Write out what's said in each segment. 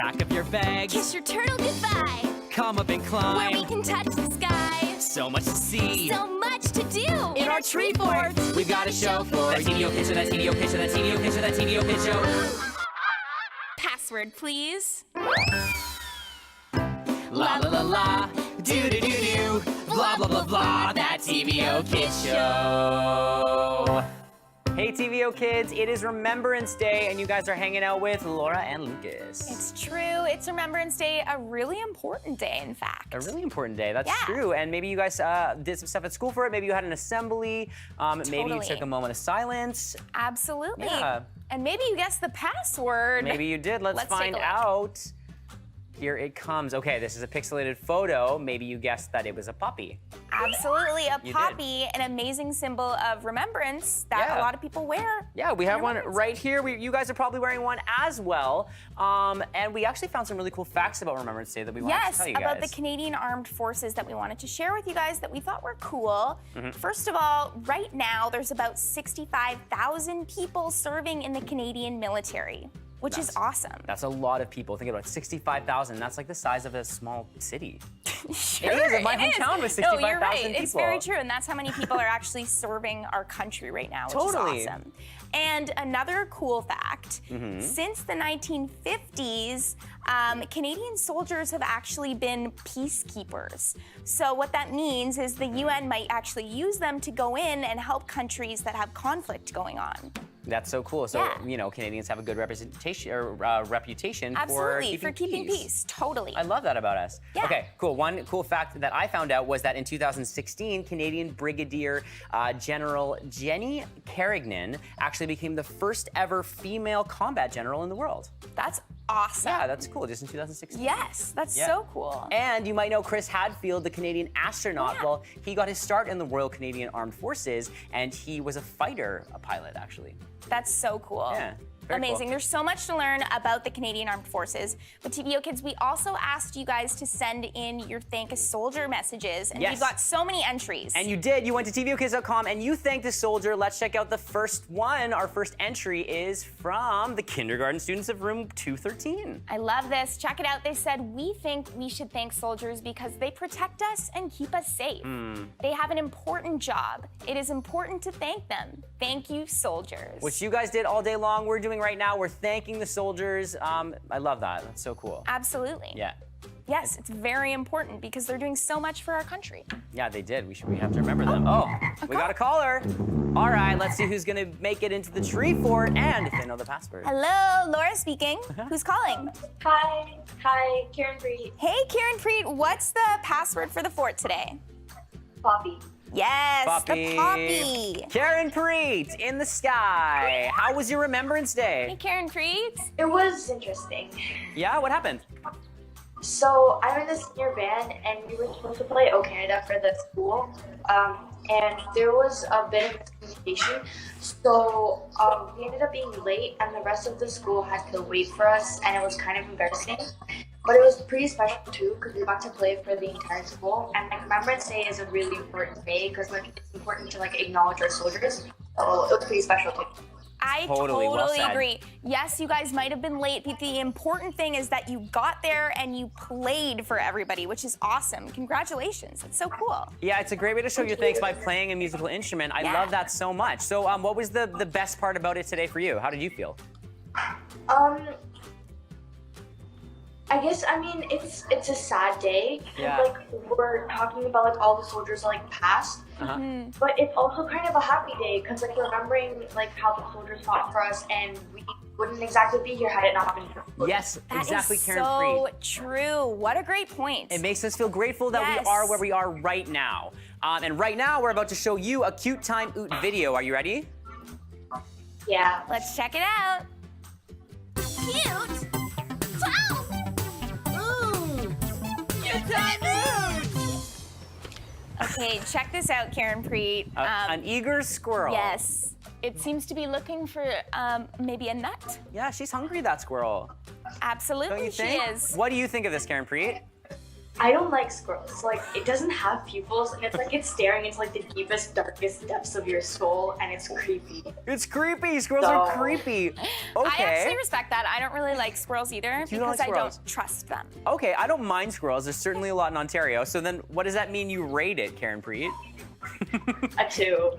back of your bag. Kiss your turtle goodbye. Come up and climb. Where we can touch the sky. So much to see. So much to do. In our tree fort, we've got a show for that TVO picture, that TVO picture, that TVO picture, that TVO picture. Password, please. La la la la, do do do do, blah blah blah blah, that TVO Kids Show. Hey TVO kids, it is Remembrance Day and you guys are hanging out with Laura and Lucas. It's true. It's Remembrance Day, a really important day, in fact. A really important day, that's Yeah. true. And maybe you guys did some stuff at school for it. Maybe you had an assembly. Maybe you Totally. took a moment of silence. Absolutely. Yeah. And maybe you guessed the password. Maybe you did. Let's Let's find take a look. out. Here it comes. Okay, this is a pixelated photo. Maybe you guessed that it was a puppy. Absolutely. A You poppy, an amazing symbol of remembrance that Yeah. a lot of people wear. Yeah, we have one Remembrance right here. You guys are probably wearing one as well. And we actually found some really cool facts about Remembrance Day that we wanted to Yes, tell you about guys. the Canadian Armed Forces that we wanted to share with you guys that we thought were cool. Mm-hmm. First of all, right now there's about 65,000 people serving in the Canadian military, which is awesome. That's a lot of people. Think about it, 65,000. That's like the size of a small city. Sure, It is. My it is. hometown was No, you're 65,000 right. It's very people. true, and that's how many people are actually serving our country right now, which Totally. is awesome. And another cool fact, Mm-hmm. since the 1950s, Canadian soldiers have actually been peacekeepers. So what that means is the UN might actually use them to go in and help countries that have conflict going on. That's so cool. So, Yeah. you know, Canadians have a good representation or reputation Absolutely, for keeping peace. Totally. I love that about us. Yeah. Okay, cool. One cool fact that I found out was that in 2016, Canadian Brigadier General Jenny Carignan actually became the first ever female combat general in the world. That's awesome. Yeah, that's cool, just in 2016. Yes, that's Yeah. so cool. And you might know Chris Hadfield, the Canadian astronaut. Yeah. Well, he got his start in the Royal Canadian Armed Forces, and he was a fighter, a pilot, actually. That's so cool. Yeah, very Amazing. cool. There's so much to learn about the Canadian Armed Forces. With TVO Kids, we also asked you guys to send in your Thank a Soldier messages, and Yes. we've got so many entries. And you did. You went to TVOkids.com and you thanked a soldier. Let's check out the first one. Our first entry is from the kindergarten students of room 213. I love this. Check it out. They said, we think we should thank soldiers because they protect us and keep us safe. They have an important job. It is important to thank them. Thank you, soldiers. Which you guys did all day long. We're doing right now. We're thanking the soldiers. I love that. That's so cool. Absolutely. Yeah. Yes, it's very important because they're doing so much for our country. Yeah, they did. We have to remember them. Oh, we got a caller. All right, let's see who's gonna make it into the tree fort and if they know the password. Hello, Laura speaking. Who's calling? Hi, Karen Bree, Hey, Karen Preet, what's the password for the fort today? Poppy. Yes, the poppy. Karen Preet in the sky. How was your Remembrance Hey, Day? Karen Preet. It was interesting. Yeah, what happened? So I'm in the senior band, and we were supposed to play O Canada for the school, and there was a bit of miscommunication. So we ended up being late, and the rest of the school had to wait for us, and it was kind of embarrassing. But it was pretty special too, because we got to play for the entire school. And like, Remembrance Day is a really important day, because like it's important to like acknowledge our soldiers. So it was pretty special too. I Totally, well said. agree. Yes, you guys might have been late, but the important thing is that you got there and you played for everybody, which is awesome. Congratulations. It's so cool. Yeah, it's a great way to show your thanks by playing a musical instrument. I Yeah. love that so much. So what was the best part about it today for you? How did you feel? I guess, I mean, it's a sad day. 'Cause, Yeah. Like, we're talking about, like, all the soldiers, like, passed. Uh-huh. But it's also kind of a happy day, because, like, remembering, like, how the soldiers fought for us, and we wouldn't exactly be here had it not been for the Yes, That exactly, is Karen so Preet. true. What a great point. It makes us feel grateful that Yes. we are where we are right now. And right now, we're about to show you a cute time oot video. Are you ready? Yeah. Let's check it out. Cute. Wow. Ooh. Cute time oot. Okay, check this out, Karen Preet. An eager squirrel. Yes. It seems to be looking for maybe a nut. Yeah, she's hungry, that squirrel. Absolutely, Don't you she think? is. What do you think of this, Karen Preet? I don't like squirrels. Like, it doesn't have pupils, and it's like it's staring into like the deepest, darkest depths of your soul, and it's creepy. It's creepy. Squirrels are creepy. Okay. I actually respect that. I don't really like squirrels either You don't like because I squirrels? don't trust them. Okay, I don't mind squirrels. There's certainly a lot in Ontario. So then, what does that mean you rate it, Karen Preet? A 2.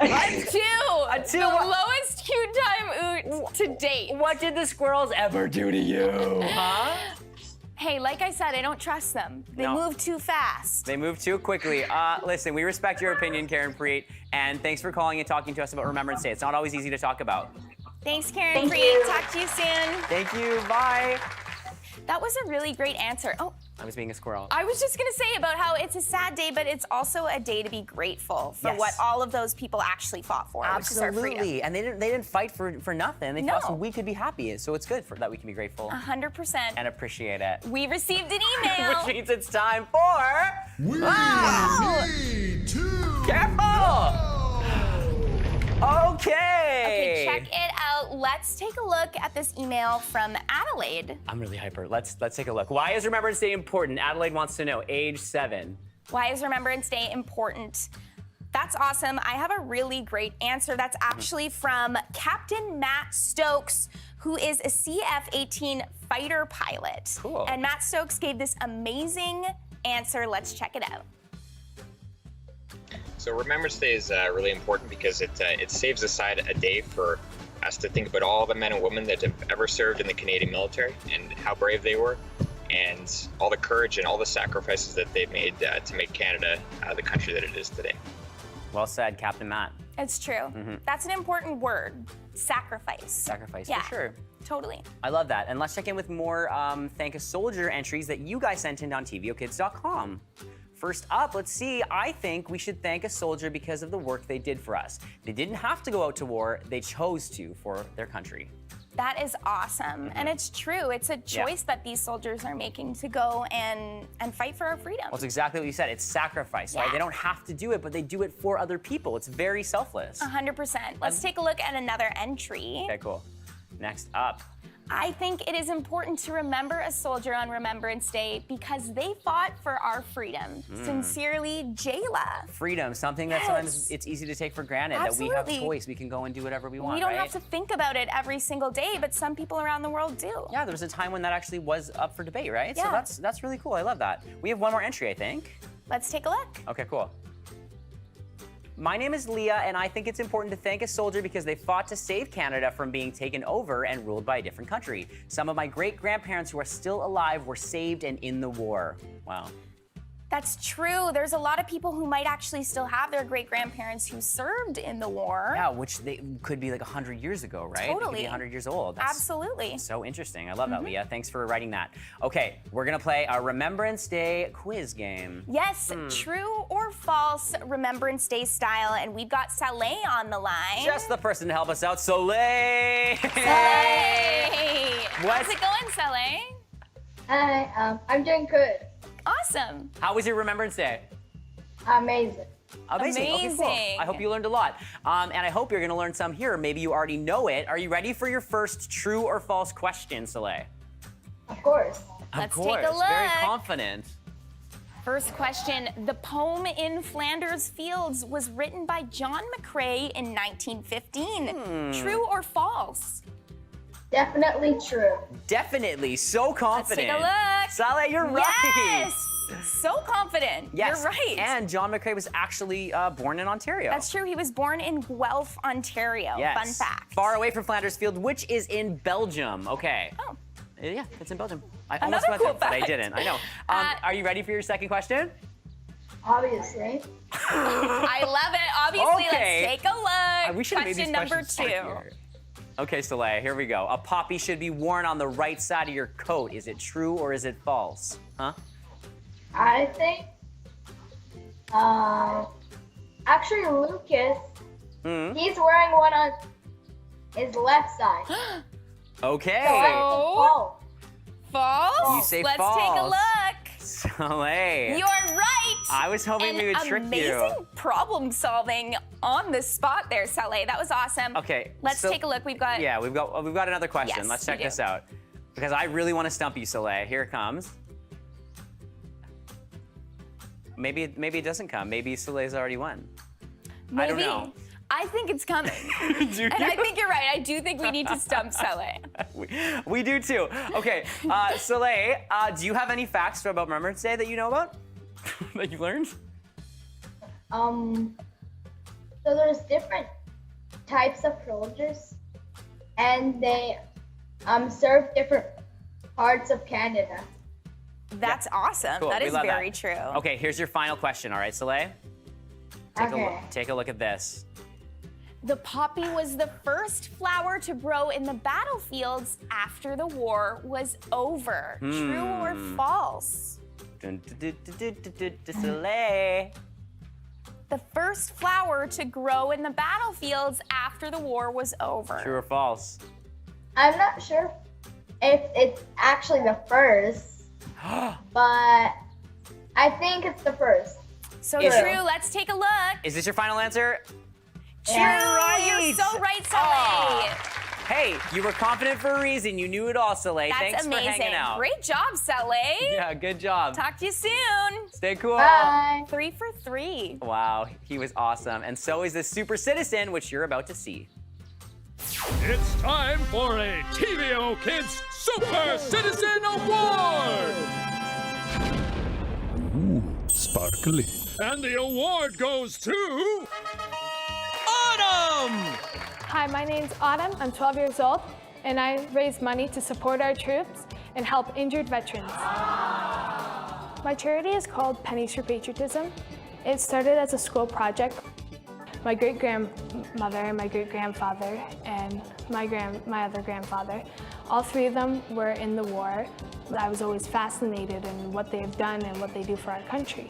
A 2. A 2. The lowest cute time oot to date. What did the squirrels ever do to you? Huh? Hey, like I said, I don't trust them. They No. move too fast. They move too quickly. Listen, we respect your opinion, Karen Preet, and thanks for calling and talking to us about Remembrance Day. It's not always easy to talk about. Thanks, Karen Thank Preet. you. Talk to you soon. Thank you. Bye. That was a really great answer. Oh, I was being a squirrel. I was just gonna say about how it's a sad day, but it's also a day to be grateful for Yes. what all of those people actually fought for, which is our freedom. Absolutely. And they didn't fight for nothing. They fought so No. we could be happy. So it's good that we can be grateful 100%. and appreciate it. We received an email. Which means it's time for. We Ah! need to Careful! Okay. Okay, check it out. Let's take a look at this email from Adelaide. I'm really hyper. Let's take a look. Why is Remembrance Day important? Adelaide wants to know. Age 7. Why is Remembrance Day important? That's awesome. I have a really great answer. That's actually from Captain Matt Stokes, who is a CF-18 fighter pilot. Cool. And Matt Stokes gave this amazing answer. Let's check it out. So Remembrance Day is really important because it saves aside a day for us to think about all the men and women that have ever served in the Canadian military and how brave they were, and all the courage and all the sacrifices that they've made to make Canada the country that it is today. Well said, Captain Matt. It's true. That's an important word. Sacrifice. Sacrifice, Yeah. for sure. Totally. I love that. And let's check in with more Thank a Soldier entries that you guys sent in on TVOkids.com. First up, let's see. I think we should thank a soldier because of the work they did for us. They didn't have to go out to war, they chose to for their country. That is awesome. And it's true. It's a choice that these soldiers are making to go and fight for our freedom. Well, it's exactly what you said. It's sacrifice, right? Yeah. They don't have to do it, but they do it for other people. It's very selfless. 100%. Let's take a look at another entry. Okay, cool. Next up. I think it is important to remember a soldier on Remembrance Day because they fought for our freedom. Sincerely, Jayla. Freedom, something that Yes. sometimes it's easy to take for granted, that we have Absolutely. choice. We can go and do whatever we want, We don't right? have to think about it every single day, but some people around the world do. Yeah, there was a time when that actually was up for debate, right? So Yeah. that's really cool. I love that. We have one more entry, I think. Let's take a look. Okay, cool. My name is Leah, and I think it's important to thank a soldier because they fought to save Canada from being taken over and ruled by a different country. Some of my great-grandparents who are still alive were saved and in the war. Wow. That's true. There's a lot of people who might actually still have their great-grandparents who served in the war. Yeah, which they could be like 100 years ago, right? They could Totally. be 100 years old. That's Absolutely. so interesting. I love that, Leah. Thanks for writing that. Okay, we're gonna play a Remembrance Day quiz game. Yes, true or false Remembrance Day style, and we've got Saleh on the line. Just the person to help us out, Soleil! Hey! What? How's it going, Saleh? Hi, I'm doing good. Awesome. How was your Remembrance Day? Amazing. Amazing. Okay, cool. Amazing. I hope you learned a lot. And I hope you're gonna learn some here. Maybe you already know it. Are you ready for your first true or false question, Soleil? Of course. Let's of take course. a look. Very confident. First question. The poem In Flanders Fields was written by John McCrae in 1915. True or false? Definitely true. Definitely. So confident. take a look. Soleil, you're right. Yes! So confident. Yes. You're right. And John McCrae was actually born in Ontario. That's true. He was born in Guelph, Ontario. Yes. Fun fact. Far away from Flanders Field, which is in Belgium. Okay. Oh. Yeah, it's in Belgium. I Another almost went cool there, but I fact. didn't. I know. Are you ready for your second question? Obviously. I love it. Obviously, Okay. let's take a look. We should have made these Question number questions start 2. here. Okay, Soleil, here we go. A poppy should be worn on the right side of your coat. Is it true or is it false? Huh? I think, actually Lucas, he's wearing one on his left side. Okay. So I think false. False? You say Let's false. take a look. Soleil. You're right. I was hoping and we would trick you. amazing problem solving on the spot there, Saleh. That was awesome. Okay. Let's so- take a look. We've got. Yeah, we've got another question. Yes, Let's we check do. this out. Because I really want to stump you, Soleil. Here it comes. Maybe it doesn't come. Maybe Soleil's already won. Maybe. I don't know. I think it's coming. And I think you're right. I do think we need to stump Soleil. We do too. Okay, Soleil, do you have any facts about Remembrance Day that you know about? That you learned? So there's different types of soldiers, and they serve different parts of Canada. That's awesome. Cool. That We is love very that. true. Okay, here's your final question, all right, Soleil? Take a look at this. The poppy was the first flower to grow in the battlefields after the war was over. True or false? Soleil. The first flower to grow in the battlefields after the war was over. True or false? I'm not sure if it's actually the first, but I think it's the first. So Is it? true. Let's take a look. Is this your final answer? True. right. You're so right, Soleil. Aw. Hey, you were confident for a reason. You knew it all, Soleil. That's Thanks amazing. for hanging out. Great job, Soleil. Yeah, good job. Talk to you soon. Stay cool. Bye. 3 for 3. Wow, he was awesome. And so is this super citizen, which you're about to see. It's time for a TVO Kids Super Citizen Award! Ooh, sparkly. And the award goes to... Autumn! Hi, my name's Autumn. I'm 12 years old, and I raise money to support our troops and help injured veterans. My charity is called Pennies for Patriotism. It started as a school project. My great-grandmother, my great-grandfather, and my other grandfather, all three of them were in the war. I was always fascinated in what they've done and what they do for our country.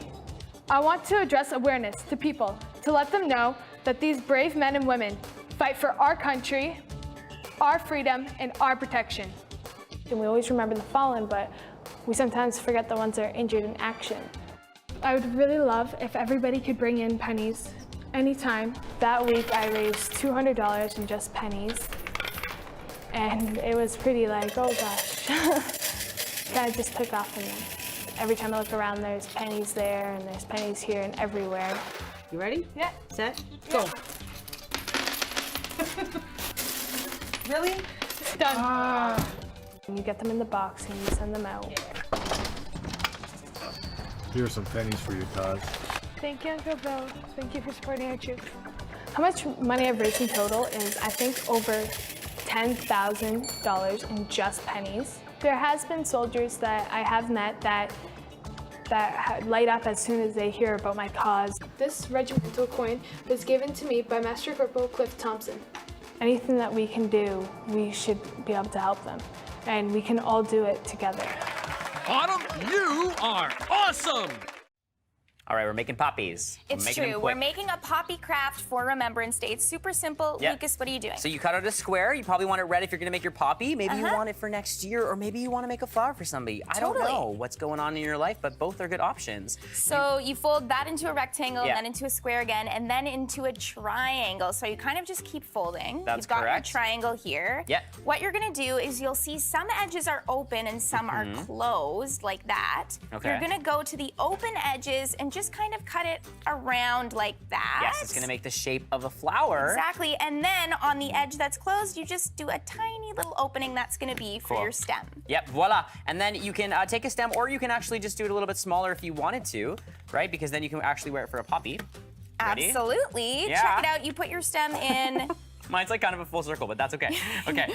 I want to address awareness to people, to let them know that these brave men and women fight for our country, our freedom, and our protection. And we always remember the fallen, but we sometimes forget the ones that are injured in action. I would really love if everybody could bring in pennies anytime. That week I raised $200 in just pennies. And it was pretty like, oh gosh. Kind of just took off from there. Every time I look around, there's pennies there, and there's pennies here and everywhere. You ready? Yeah. Set, go. Really? It's done. You get them in the box and you send them out. Here's some pennies for you, Todd. Thank you, Uncle Bill. Thank you for supporting our troops. How much money I've raised in total is, I think, over $10,000 in just pennies. There has been soldiers that I have met that light up as soon as they hear about my cause. This regimental coin was given to me by Master Corporal Cliff Thompson. Anything that we can do, we should be able to help them. And we can all do it together. Autumn, you are awesome! All right, we're making poppies. It's Making them true. quick. We're making a poppy craft for Remembrance Day. It's super simple. Yeah. Lucas, what are you doing? So you cut out a square. You probably want it red if you're gonna make your poppy. Maybe you Uh-huh. want it for next year, or maybe you want to make a flower for somebody. I don't Totally. know what's going on in your life, but both are good options. So you fold that into a rectangle, Yeah. then into a square again, and then into a triangle. So you kind of just keep folding. That's You've got correct. your triangle here. Yeah. What you're gonna do is you'll see some edges are open and some are closed, like that. Okay. You're gonna go to the open edges and just kind of cut it around like that. Yes, it's gonna make the shape of a flower. Exactly, and then on the edge that's closed, you just do a tiny little opening that's gonna be for Cool. your stem. Yep, voila. And then you can take a stem, or you can actually just do it a little bit smaller if you wanted to, right? Because then you can actually wear it for a poppy. Ready? Absolutely. Yeah. Check it out. You put your stem in. Mine's like kind of a full circle, but that's okay. Okay.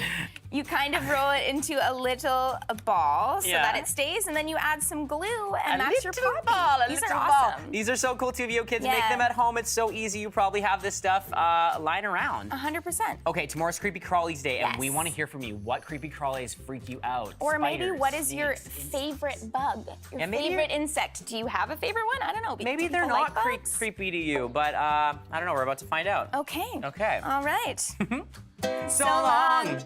You kind of roll it into a little ball so Yeah. that it stays, and then you add some glue, and A that's your little poppy. ball, a These little are ball. awesome. These are so cool, TVO kids. Make Yeah. them at home. It's so easy. You probably have this stuff lying around. 100%. Okay, tomorrow's Creepy Crawlies Day, and we Yes. want to hear from you. What creepy crawlies freak you out? Or maybe Spiders, what is your snakes, favorite bug? Your Yeah, maybe favorite insect? Do you have a favorite one? I don't know. Maybe Do they're people not like bugs? creepy to you, but I don't know. We're about to find out. Okay. Okay. All right. So long.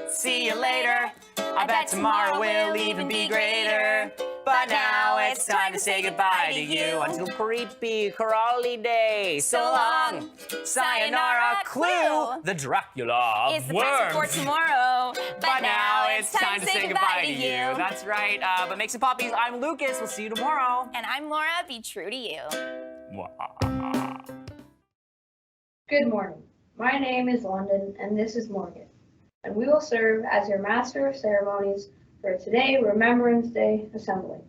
See you later. I bet tomorrow will even be greater. But now it's time to say goodbye to you until creepy crawly day. So long, sayonara, Clue, the Dracula of It's the present for worms. tomorrow. But now it's time to say goodbye to you. That's right. But make some poppies. I'm Lucas. We'll see you tomorrow. And I'm Laura. Be true to you. Good morning. My name is London, and this is Morgan, and we will serve as your Master of Ceremonies for today Remembrance Day Assembly.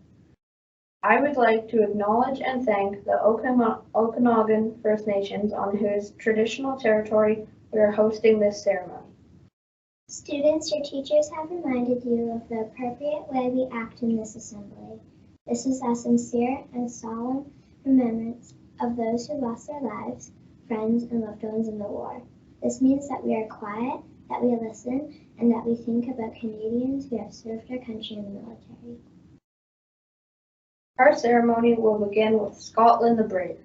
I would like to acknowledge and thank the Okanagan First Nations on whose traditional territory we are hosting this ceremony. Students, your teachers have reminded you of the appropriate way we act in this assembly. This is a sincere and solemn remembrance of those who lost their lives, friends, and loved ones in the war. This means that we are quiet, that we listen, and that we think about Canadians who have served our country in the military. Our ceremony will begin with Scotland the Brave.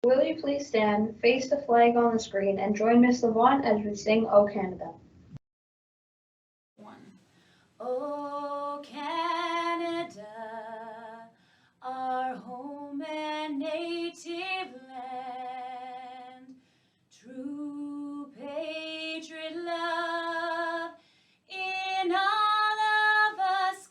Will you please stand, face the flag on the screen, and join Miss Levant as we sing O Canada. Oh, Canada, our home and native land, true patriot love in all of us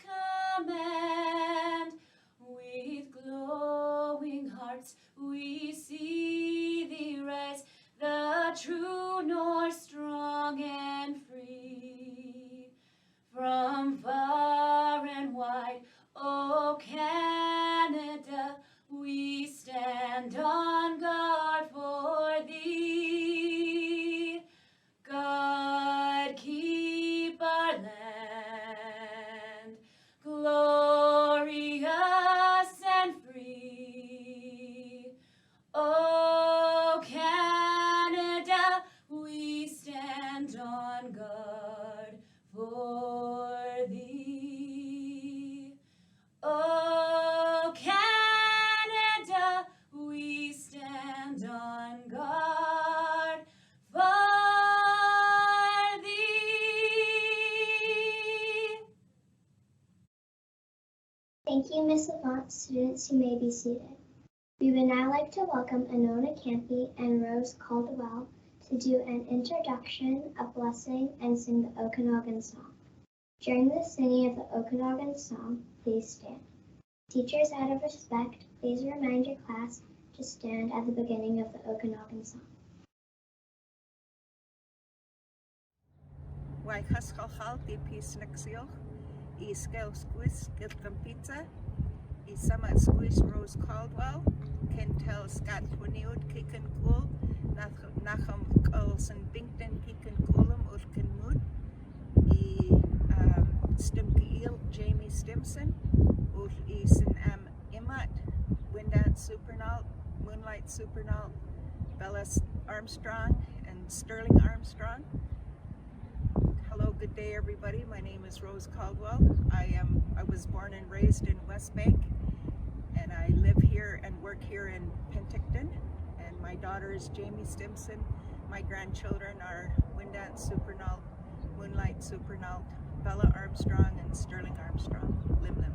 command. With glowing hearts we see thee rise, the true north, strong and free. From far and wide, O Canada, we stand on guard for thee. God keep our land glorious and free. O Canada, we stand on guard for thee. O Canada, we stand on guard for thee. Thank you, Miss Levant. Students, you may be seated. We would now like to welcome Anona Campy and Rose Caldwell to do an introduction, a blessing, and sing the Okanagan song. During the singing of the Okanagan song, please stand. Teachers, out of respect, please remind your class to stand at the beginning of the Okanagan song. Wai chaschalchal di pis nexil, I scale squis get pizza, I sama squis Rose Caldwell, Kentel Scott Twiniud Kikan Cool, Nachum Colson Binkton Kikan Coolum Ulkan Mood, I Stimkiel Jamie Stimson, Ul Isen Imat, Windant Supernaut, Moonlight Supernaut, Bella Armstrong, and Sterling Armstrong. Hello, good day everybody. My name is Rose Caldwell. I was born and raised in West Bank, and I live here and work here in Penticton. And my daughter is Jamie Stimson. My grandchildren are Windant Supernaut, Moonlight Supernaut, Bella Armstrong, and Sterling Armstrong. Lim Lim.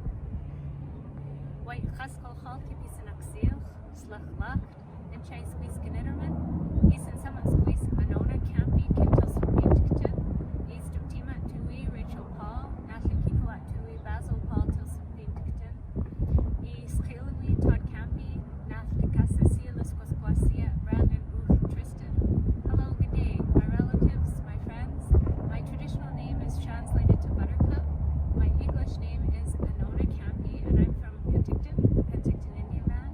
White Haskell Hall Kipisan Axil, Slach Lach, and Chase Squeeze Knitterman, Eason Summit Squeeze Anona Campy, Kintos Pinticton, East of Tima Tui, Rachel Paul, Natalie Kikolat Tui, Basil Paul Tilson Pinticton, East Kailawi Todd Campy, Natalie Cassasia, Lusquasquasia, Brandon Ruth Tristan. Hello, good day, my relatives, my friends. My traditional name is translated to Buttercup. My English name is Anona Campy, and I'm from Penticton, the Penticton Indian Band.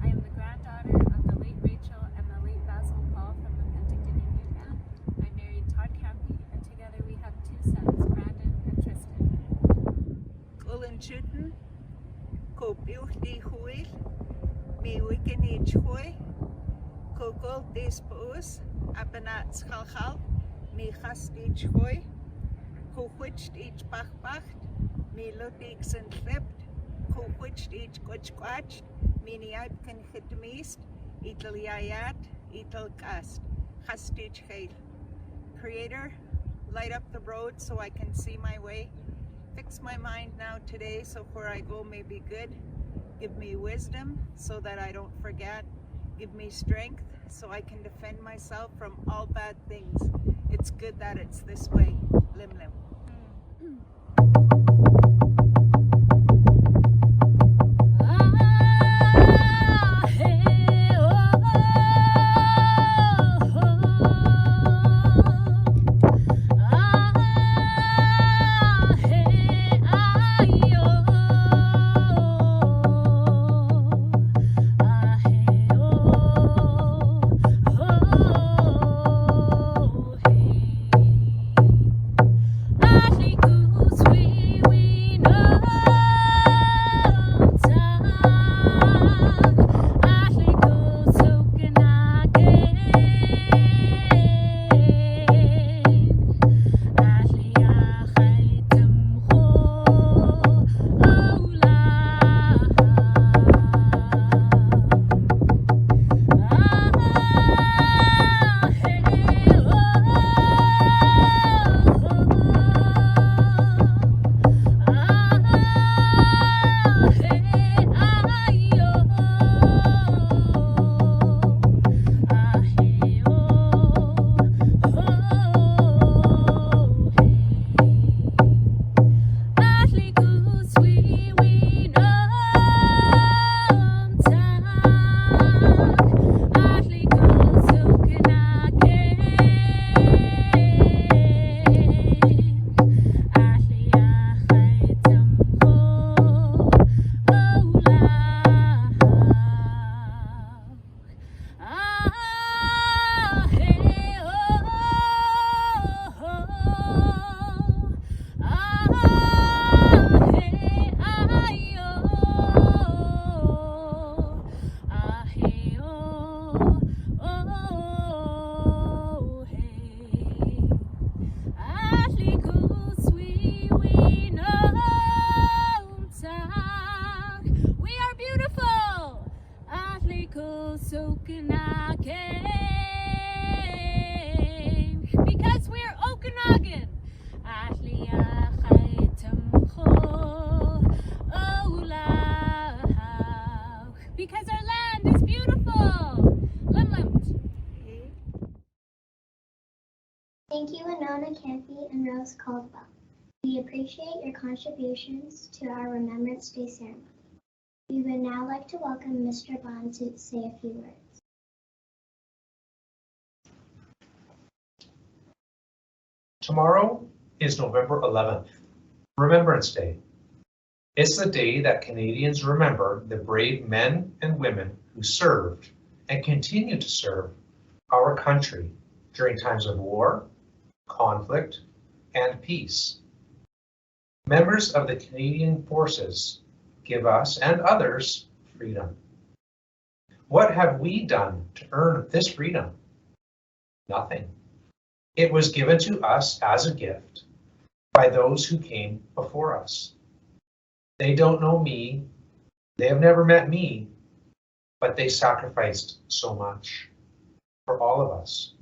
I am the granddaughter of the late Rachel and the late Basil Paul from the Penticton Indian Band. I married Todd Campy, and together we have two sons, Brandon and Tristan. Cullen Chutin, Ko Buchdi Huil, Mi Wikenich Hui, Ko Gold Dispos, Apanat Schalchal, Mi Chastich Hui, Ko Witched each Bachbacht, Mi Lutix and Clipped, Ko Witched each Gutchquatched, Mini Ipken Hitmeist, Ital Yayat, Ital Gast, Chastich Hail. Creator, light up the road so I can see my way. Fix my mind now today so where I go may be good. Give me wisdom so that I don't forget. Give me strength so I can defend myself from all bad things. It's good that it's this way. Lim Lim. Because we're Okanagan. Because our land Caldwell. Lim Lim. Thank you, Winona Campy and Rose Caldwell. We appreciate your contributions to our Remembrance Day ceremony. We would now like to welcome Mr. Bond to say a few words. Tomorrow is November 11th, Remembrance Day. It's the day that Canadians remember the brave men and women who served and continue to serve our country during times of war, conflict, and peace. Members of the Canadian Forces give us and others freedom. What have we done to earn this freedom? Nothing. It was given to us as a gift by those who came before us. They don't know me, they have never met me, but they sacrificed so much for all of us.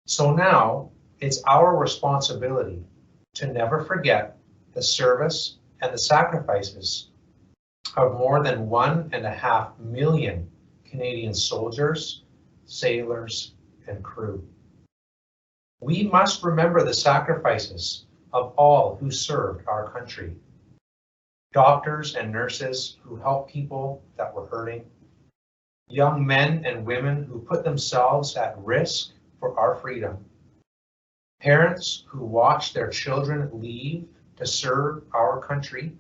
So now it's our responsibility to never forget the service and the sacrifices of more than 1.5 million Canadian soldiers, sailors, and crew. We must remember the sacrifices of all who served our country. Doctors and nurses who helped people that were hurting, young men and women who put themselves at risk for our freedom, parents who watched their children leave to serve our country,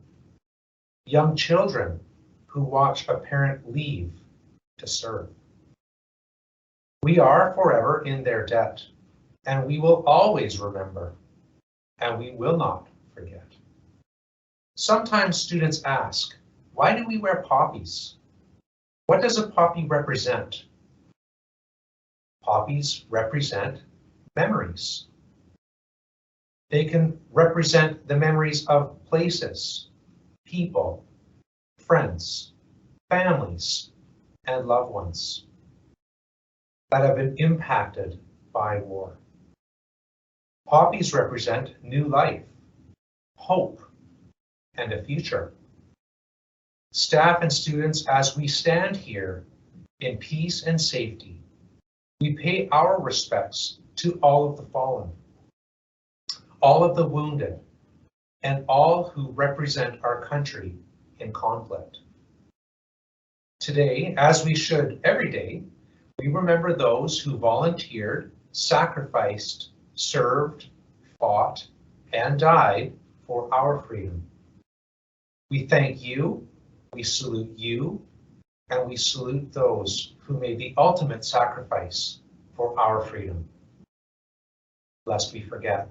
young children who watch a parent leave to serve. We are forever in their debt, and we will always remember, and we will not forget. Sometimes students ask, why do we wear poppies? What does a poppy represent? Poppies represent memories. They can represent the memories of places, people, friends, families, and loved ones that have been impacted by war. Poppies represent new life, hope, and a future. Staff and students, as we stand here in peace and safety, we pay our respects to all of the fallen, all of the wounded, and all who represent our country in conflict. Today, as we should every day, we remember those who volunteered, sacrificed, served, fought, and died for our freedom. We thank you, we salute you, and we salute those who made the ultimate sacrifice for our freedom. Lest we forget.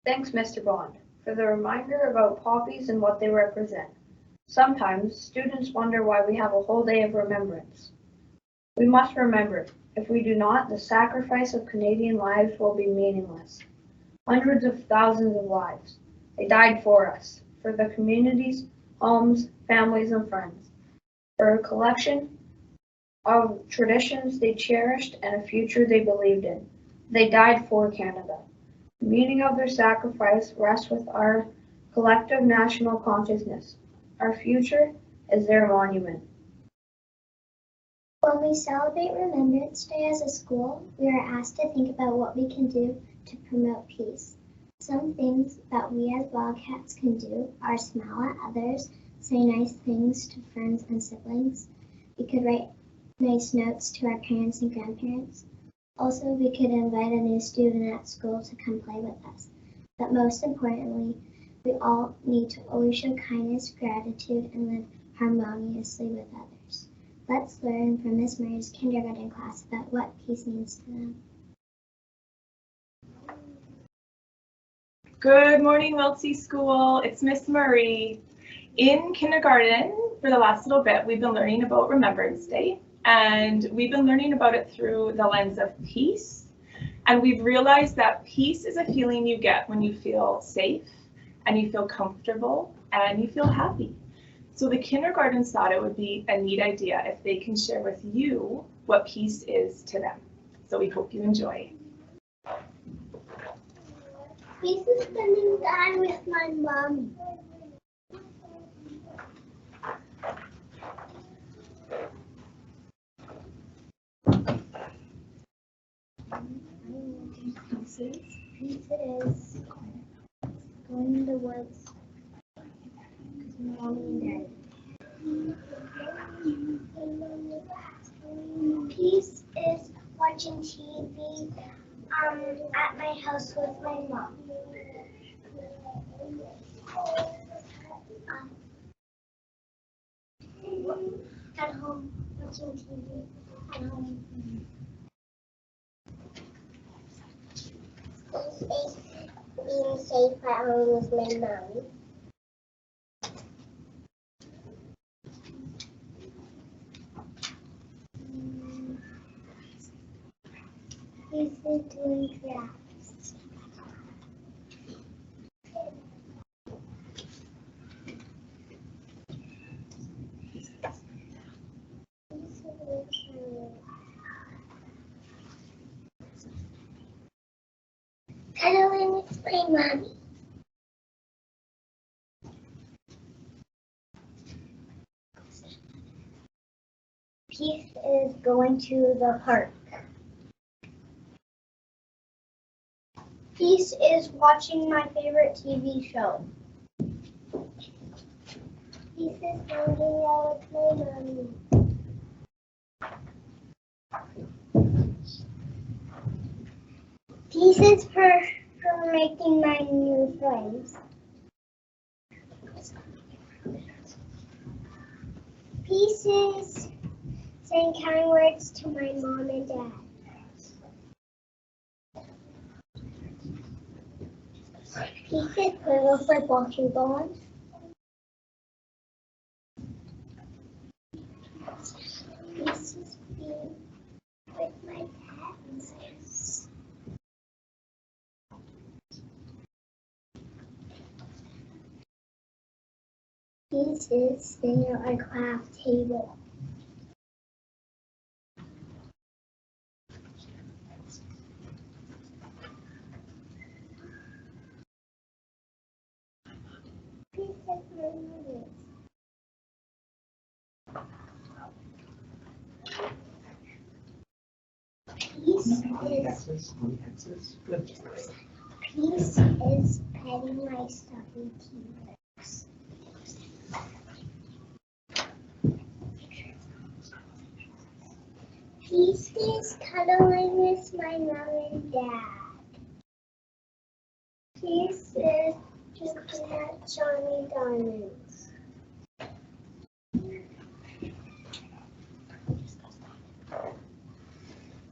Thanks, Mr. Bond, for the reminder about poppies and what they represent. Sometimes students wonder why we have a whole day of remembrance. We must remember, if we do not, the sacrifice of Canadian lives will be meaningless. Hundreds of thousands of lives. They died for us, for the communities, homes, families, and friends. For a collection of traditions they cherished and a future they believed in. They died for Canada. The meaning of their sacrifice rests with our collective national consciousness. Our future is their monument. When we celebrate Remembrance Day as a school, we are asked to think about what we can do to promote peace. Some things that we as Wildcats can do are smile at others, say nice things to friends and siblings. We could write nice notes to our parents and grandparents. Also, we could invite a new student at school to come play with us. But most importantly, we all need to always show kindness, gratitude, and live harmoniously with others. Let's learn from Miss Murray's kindergarten class about what peace means to them. Good morning, Wiltse School. It's Miss Murray. In kindergarten, for the last little bit, we've been learning about Remembrance Day, and we've been learning about it through the lens of peace. And we've realized that peace is a feeling you get when you feel safe, and you feel comfortable, and you feel happy. So the kindergartens thought it would be a neat idea if they can share with you what peace is to them. So we hope you enjoy. Peace is spending time with my mom. Peace is going in the woods with mommy and daddy. Peace is watching TV at my house with my mom. At home watching TV at home. Being safe at home with my mom. Peace is doing crafts. Cuddling with my mommy. Peace is going to the park. Peace is watching my favorite TV show. Peace is hanging out with my mommy. Peace is for making my new friends. Peace is saying kind words to my mom and dad. Peace is putting off my watching bonds. Peace is being with my pets. Peace is sitting at our craft table. Peace is my mother. Peace is petting my stuffy T-Rex. Peace is cuddling with my mom and dad. Peace is looking at shiny diamonds.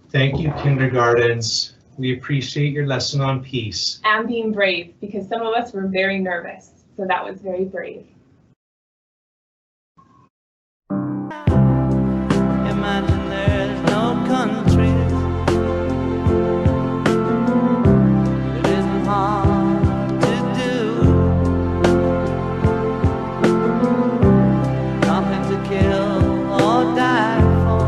Thank you, kindergartens. We appreciate your lesson on peace. And being brave, because some of us were very nervous. So that was very brave. Imagine there's no countries. It isn't hard to do. Nothing to kill or die for.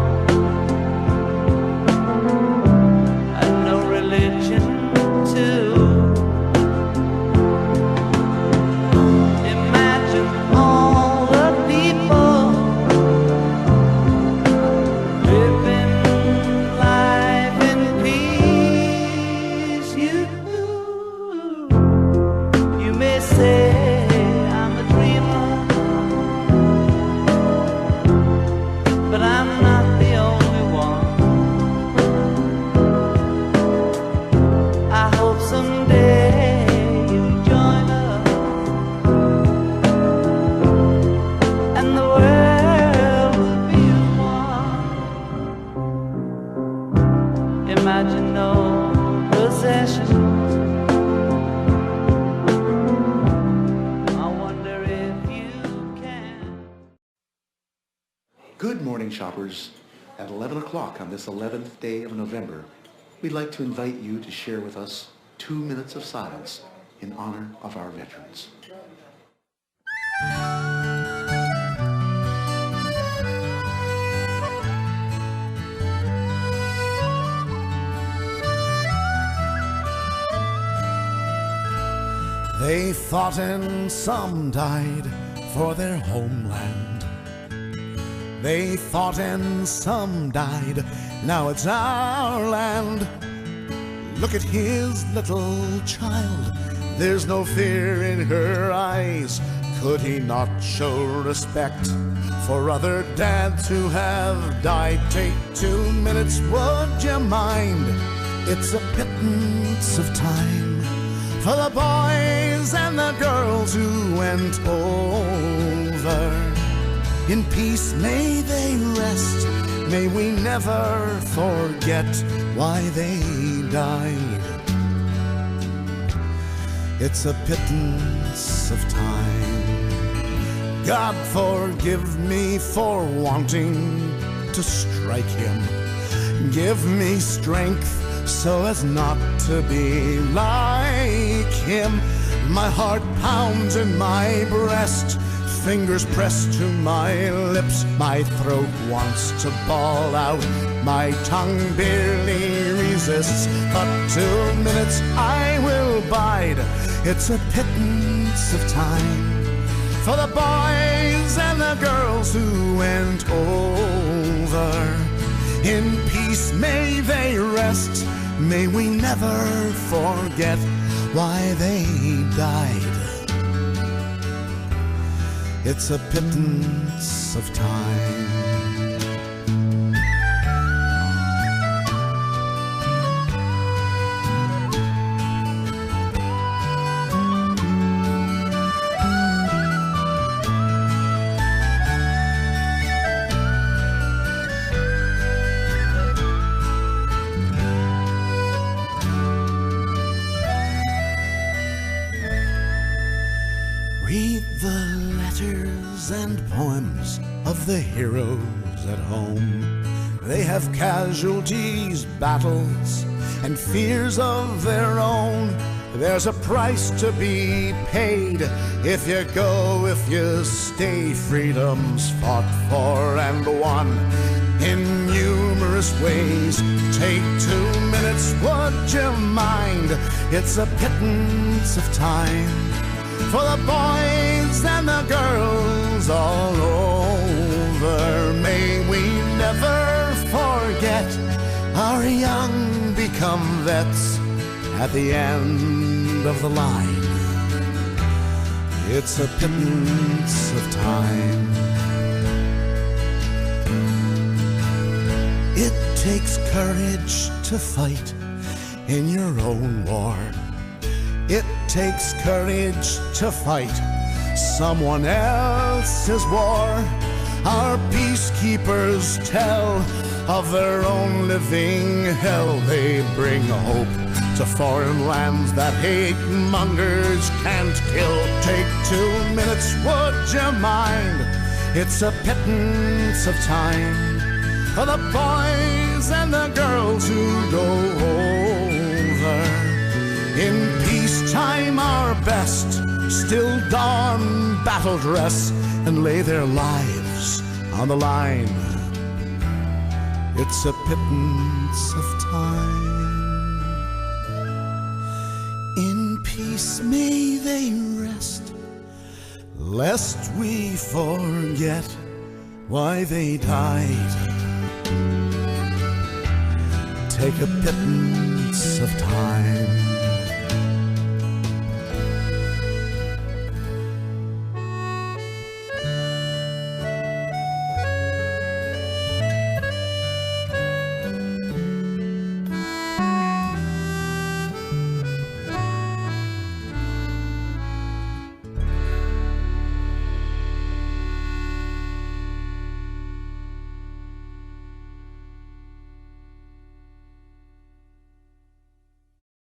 morning, shoppers. At 11 o'clock on this 11th day of November, we'd like to invite you to share with us 2 minutes of silence in honor of our veterans. They fought and some died for their homeland. They fought and some died, now it's our land. Look at his little child, there's no fear in her eyes. Could he not show respect for other dads who have died? Take 2 minutes, would you mind? It's a pittance of time for the boys and the girls who went over. In peace may they rest, may we never forget why they died. It's a pittance of time. God forgive me for wanting to strike him. Give me strength so as not to be like him. My heart pounds in my breast, fingers pressed to my lips. My throat wants to bawl out, my tongue barely resists. But 2 minutes I will bide. It's a pittance of time for the boys and the girls who went over. In peace may they rest, may we never forget why they died. It's a pittance of time. Read the letters and poems of the heroes at home. They have casualties, battles, and fears of their own. There's a price to be paid if you go, if you stay. Freedom's fought for and won in numerous ways. Take 2 minutes, would you mind? It's a pittance of time for the boys and the girls all over. May we never forget our young become vets at the end of the line. It's a pittance of time. It takes courage to fight in your own war. It takes courage to fight someone else's war. Our peacekeepers tell of their own living hell. They bring hope to foreign lands that hate mongers can't kill. Take 2 minutes, would you mind? It's a pittance of time for the boys and the girls who go over. In peacetime our best still don battle dress and lay their lives on the line. It's a pittance of time. In peace may they rest, lest we forget why they died. Take a pittance of time.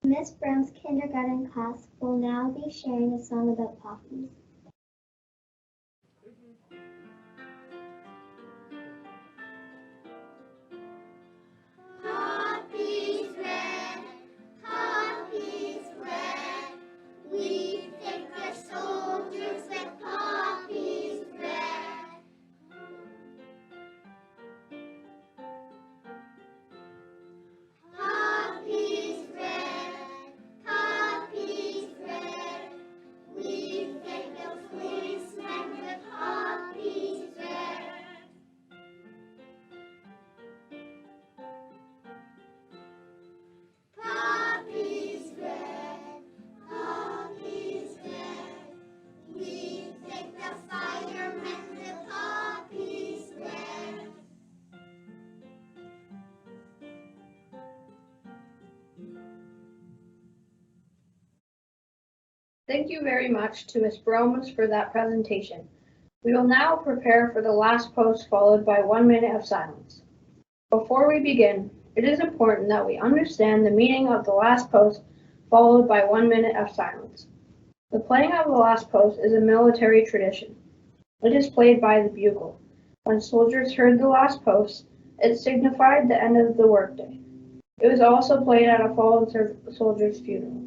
Miss Brown's kindergarten class will now be sharing a song about poppies. Thank you very much to Ms. Bromes for that presentation. We will now prepare for the last post followed by 1 minute of silence. Before we begin, it is important that we understand the meaning of the last post followed by 1 minute of silence. The playing of the last post is a military tradition. It is played by the bugle. When soldiers heard the last post, it signified the end of the workday. It was also played at a fallen soldier's funeral.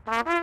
Bye.